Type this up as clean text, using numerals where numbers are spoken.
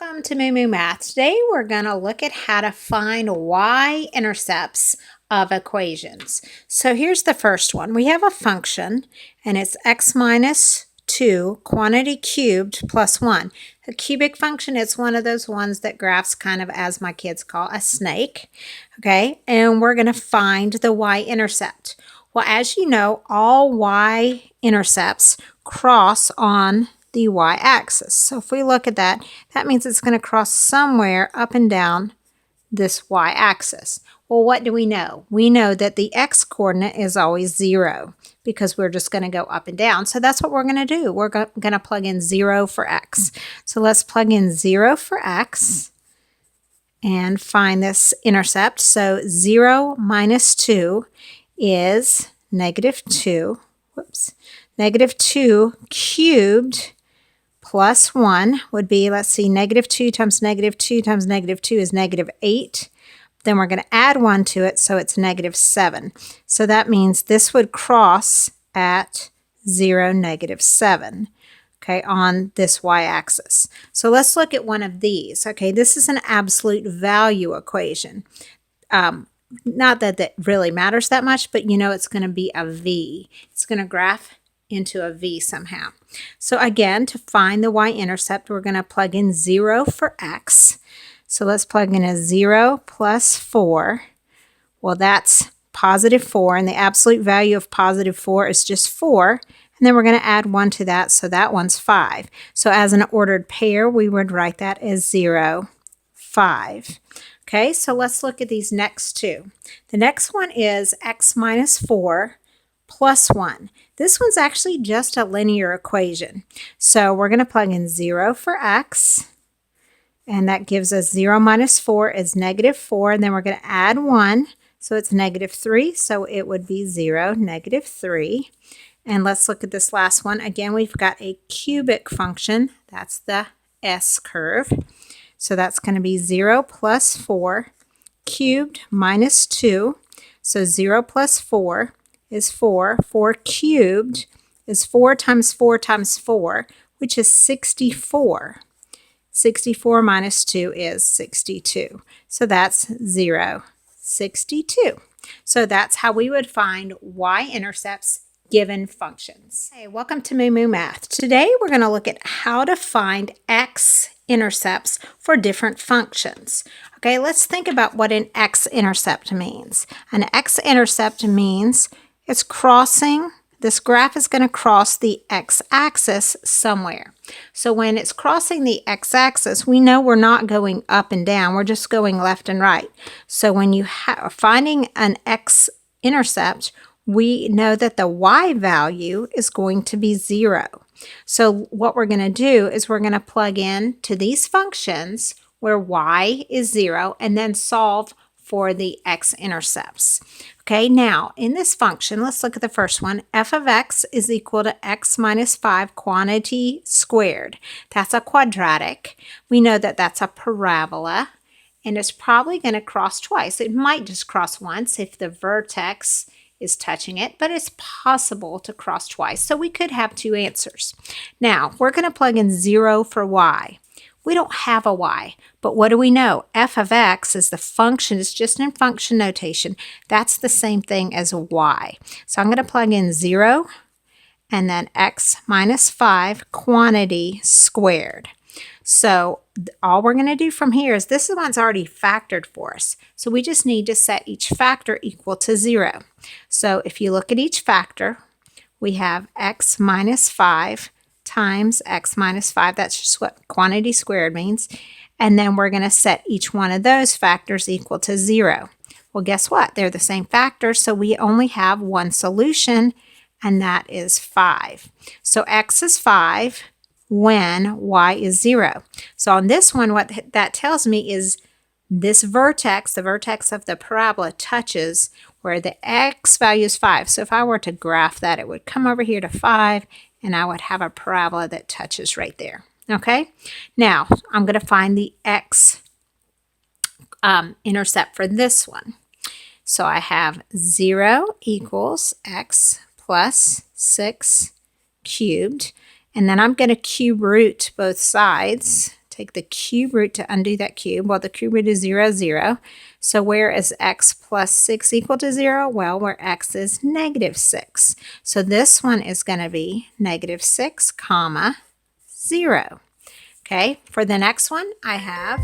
Welcome to Moo Moo Math. Today we're going to look at how to find y-intercepts of equations. So here's the first one. We have a function and it's x minus 2 quantity cubed plus 1. A cubic function is one of those ones that graphs kind of, as my kids call, a snake. Okay, and we're going to find the y-intercept. Well, as you know, all y-intercepts cross on the y-axis. So if we look at that, that means it's going to cross somewhere up and down this y-axis. Well, what do we know? We know that the x-coordinate is always 0 because we're just going to go up and down. So that's what we're going to do. We're going to plug in 0 for x. So let's plug in 0 for x and find this intercept. So 0 minus 2 is negative 2. Whoops. Negative 2 cubed plus 1 would be, let's see, negative 2 times negative 2 times negative 2 is negative 8. Then we're going to add 1 to it, so it's negative 7. So that means this would cross at 0, negative 7, okay, on this y-axis. So let's look at one of these. Okay, this is an absolute value equation. Not that that really matters that much, but you know it's going to be a V. It's going to graph into a V somehow. So again, to find the y-intercept, we're going to plug in 0 for x. So let's plug in a 0 plus 4. Well, that's positive 4, and the absolute value of positive 4 is just 4. And then we're going to add 1 to that, so that one's 5. So as an ordered pair, we would write that as 0, 5. Okay, so let's look at these next two. The next one is x minus 4 plus 1. This one's actually just a linear equation. So we're going to plug in 0 for x, and that gives us 0 minus 4 is negative 4, and then we're going to add 1, so it's negative 3, so it would be 0, negative 3. And let's look at this last one. Again, we've got a cubic function. That's the S curve. So that's going to be 0 plus 4 cubed minus 2. So 0 plus 4 is 4. 4 cubed is 4 times 4 times 4, which is 64. 64 minus 2 is 62. So that's 0, 62. So that's how we would find y-intercepts given functions. Hey, welcome to Moo Moo Math. Today we're going to look at how to find x-intercepts for different functions. Okay, let's think about what an x-intercept means. An x-intercept means it's crossing, this graph is going to cross the x-axis somewhere. So when it's crossing the x-axis, we know we're not going up and down, we're just going left and right. So when you are finding an x-intercept, we know that the y value is going to be 0. So what we're going to do is we're going to plug in to these functions where y is 0 and then solve for the x-intercepts. Okay, now in this function, let's look at the first one. F of x is equal to x minus 5 quantity squared. That's a quadratic. We know that that's a parabola, and it's probably going to cross twice. It might just cross once if the vertex is touching it, but it's possible to cross twice. So we could have two answers. Now, we're going to plug in 0 for y. We don't have a y, but what do we know? F of x is the function. It's just in function notation. That's the same thing as y. So I'm going to plug in 0 and then x minus 5 quantity squared. So all we're going to do from here is this one's already factored for us. So we just need to set each factor equal to 0. So if you look at each factor, we have x minus 5 times x minus 5. That's just what quantity squared means. And then we're going to set each one of those factors equal to 0. Well, guess what? They're the same factors, so we only have one solution, and that is 5. So x is 5 when y is 0. So on this one, what that tells me is this vertex, the vertex of the parabola, touches where the x value is 5. So if I were to graph that, it would come over here to 5, and I would have a parabola that touches right there. Okay? Now, I'm going to find the x-intercept for this one. So I have 0 equals x plus 6 cubed. And then I'm going to cube root both sides to take the cube root to undo that cube. Well, the cube root is 0, 0. So where is x plus 6 equal to 0? Well, where x is negative 6. So this one is going to be negative 6, comma, 0. Okay, for the next one, I have